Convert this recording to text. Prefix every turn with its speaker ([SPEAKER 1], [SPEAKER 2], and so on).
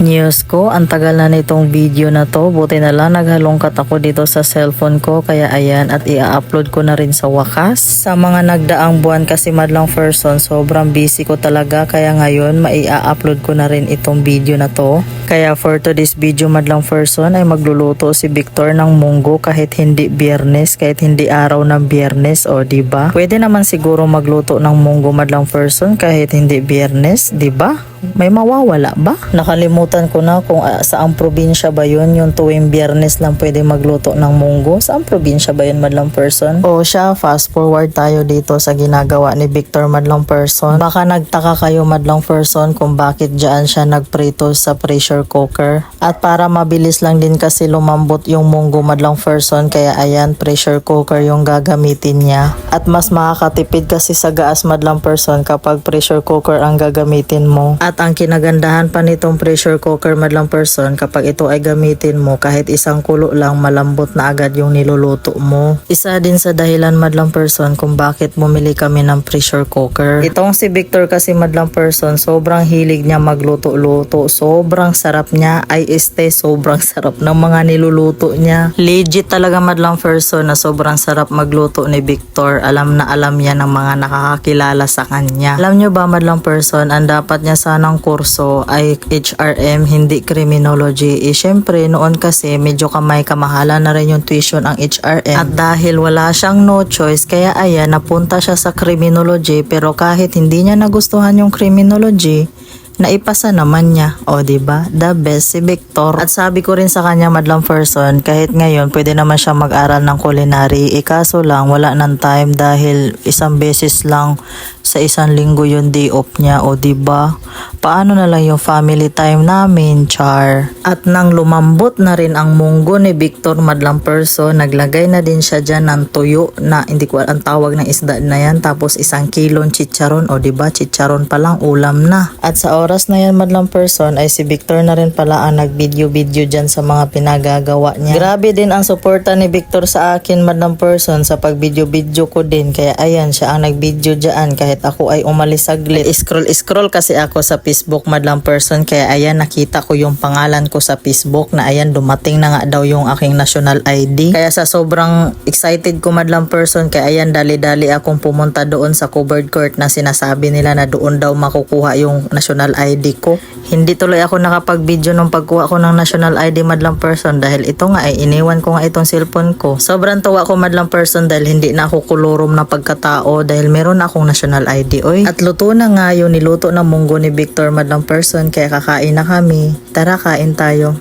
[SPEAKER 1] news ko. Ang tagal na nitong video na to. Buti na lang naghalongkat ako dito sa cellphone ko. Kaya ayan, at i-upload ko na rin sa wakas. Sa mga nagdaang buwan kasi madlang person, sobrang busy ko talaga. Kaya ngayon, mai-upload ko na rin itong video na to. Kaya for today's video madlang person ay magluluto si Victor ng munggo kahit hindi biyernes, kahit hindi araw ng biyernes, o diba? Pwede naman siguro magluto ng munggo madlang person kahit hindi biyernes, diba? May mawawala ba? Nakalimutan ko na kung saang probinsya ba yun, yung tuwing biyernes lang pwede magluto ng munggo. Saang probinsya ba yun madlang person? O siya, fast forward tayo dito sa ginagawa ni Victor madlang person. Baka nagtaka kayo madlang person kung bakit dyan siya nagprito sa pressure cooker. At para mabilis lang din kasi lumambot yung munggo madlang person, kaya ayan, pressure cooker yung gagamitin niya. At mas makakatipid kasi sa gas madlang person kapag pressure cooker ang gagamitin mo. At ang kinagandahan pa nitong pressure cooker madlang person, kapag ito ay gamitin mo, kahit isang kulo lang, malambot na agad yung niluluto mo. Isa din sa dahilan madlang person kung bakit bumili kami ng pressure cooker. Itong si Victor kasi madlang person, sobrang hilig niya magluto-luto. Sobrang sarap niya, sobrang sarap ng mga niluluto niya. Legit talaga madlang person na sobrang sarap magluto ni Victor. Alam na alam niya ng mga nakakakilala sa kanya. Alam nyo ba madlang person, ang dapat niya sanang kurso ay HRM, hindi criminology. Syempre noon kasi medyo kamahalan na rin yung tuition ang HRM. At dahil wala siyang no choice, kaya ayan, napunta siya sa criminology. Pero kahit hindi niya nagustuhan yung criminology, naipasa naman niya. O diba? The best si Victor. At sabi ko rin sa kanya madlang person, kahit ngayon pwede naman siya mag-aral ng culinary. Kaso lang wala ng time dahil isang beses lang sa isang linggo yung day off niya. O diba? Paano na lang yung family time namin, char? At nang lumambot na rin ang munggo ni Victor madlang person, naglagay na din siya dyan ng tuyo na hindi ko ang tawag ng isda na yan. Tapos 1 kilong chicharon. O diba? Chicharon pa lang, ulam na. At sa oras na yan madlang person ay si Victor na rin pala ang nag-video dyan sa mga pinagagawa niya. Grabe din ang suporta ni Victor sa akin madlang person sa pag-video ko din. Kaya ayan, siya ang nag-video dyan kahit ako ay umalis saglit. Scroll kasi ako sa Facebook madlang person, kaya ayan, nakita ko yung pangalan ko sa Facebook na ayan, dumating na nga daw yung aking national ID. Kaya sa sobrang excited ko madlang person, kaya ayan, dali-dali akong pumunta doon sa covered court na sinasabi nila na doon daw makukuha yung national ID ko. Hindi tuloy ako nakapag-video nung pagkuha ko ng national ID madlang person dahil ito nga ay iniwan ko nga itong cellphone ko. Sobrang tuwa ko madlang person dahil hindi na ako kulurom na pagkatao dahil meron akong national ID. Oy. At luto na nga yung niluto ng munggo ni Victor madlang person, kaya kakain na kami. Tara, kain tayo.